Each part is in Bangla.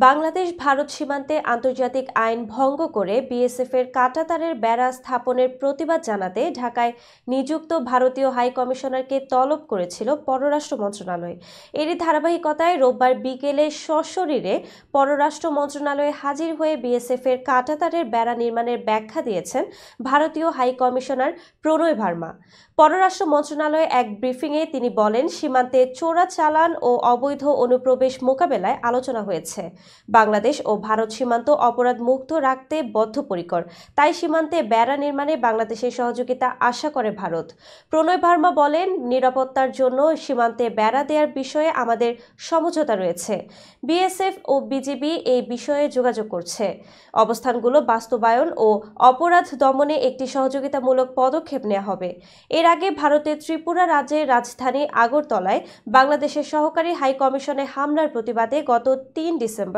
বাংলাদেশ ভারত সীমান্তে আন্তর্জাতিক আইন ভঙ্গ করে বিএসএফের কাঁটাতারের বেড়া স্থাপনের প্রতিবাদ জানাতে ঢাকায় নিযুক্ত ভারতীয় হাই কমিশনারকে তলব করেছিল পররাষ্ট্র মন্ত্রণালয়। এরই ধারাবাহিকতায় রোববার বিকেলে সশরীরে পররাষ্ট্র মন্ত্রণালয়ে হাজির হয়ে বিএসএফের কাঁটাতারের বেড়া নির্মাণের ব্যাখ্যা দিয়েছেন ভারতীয় হাই কমিশনার প্রণয় ভার্মা। পররাষ্ট্র মন্ত্রণালয়ে এক ব্রিফিংয়ে তিনি বলেন, সীমান্তে চোরাচালান ও অবৈধ অনুপ্রবেশ মোকাবেলায় আলোচনা হয়েছে। বাংলাদেশ ও ভারত সীমান্ত অপরাধ মুক্ত রাখতে বদ্ধপরিকর, তাই সীমান্তে বেড়া নির্মাণে বাংলাদেশের সহযোগিতা আশা করে ভারত। প্রণয় ভার্মা বলেন, নিরাপত্তার জন্য সীমান্তে বেড়া দেওয়ার বিষয়ে আমাদের সমঝোতা রয়েছে। বিএসএফ ও বিজিবি এই বিষয়ে যোগাযোগ করছে। অবস্থানগুলো বাস্তবায়ন ও অপরাধ দমনে একটি সহযোগিতামূলক পদক্ষেপ নেওয়া হবে। এর আগে ভারতের ত্রিপুরা রাজ্যের রাজধানী আগরতলায় বাংলাদেশের সহকারী হাই কমিশনে হামলার প্রতিবাদে গত ৩ ডিসেম্বর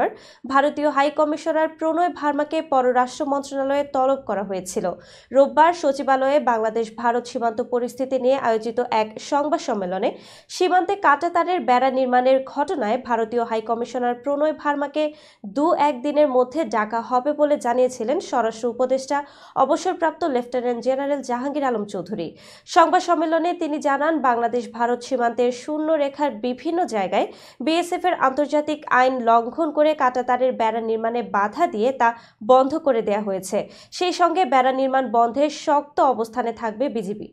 ভারতীয় হাই কমিশনার প্রণয় ভার্মাকে পররাষ্ট্র মন্ত্রণালয়ে তলব করা হয়েছিল। রোববার সচিবালয়ে বাংলাদেশ ভারত সীমান্ত পরিস্থিতি নিয়ে আয়োজিত এক সংবাদ সম্মেলনে সীমান্তে কাঁটাতারের বেড়া নির্মাণের ঘটনায় ভারতীয় হাই কমিশনার প্রণয় ভার্মাকে ২-১ দিনের মধ্যে ডাকা হবে বলে জানিয়েছিলেন স্বরাষ্ট্র উপদেষ্টা অবসরপ্রাপ্ত লেফটেন্যান্ট জেনারেল জাহাঙ্গীর আলম চৌধুরী। সংবাদ সম্মেলনে তিনি জানান, বাংলাদেশ ভারত সীমান্তের শূন্য রেখার বিভিন্ন জায়গায় বিএসএফ এর আন্তর্জাতিক আইন লঙ্ঘন করে কাঁটাতারের বেড়া নির্মাণে বাধা দিয়ে তা বন্ধ করে দেওয়া হয়েছে। সেই সঙ্গে বেড়া নির্মাণ বন্ধে শক্ত অবস্থানে থাকবে বিজিবি।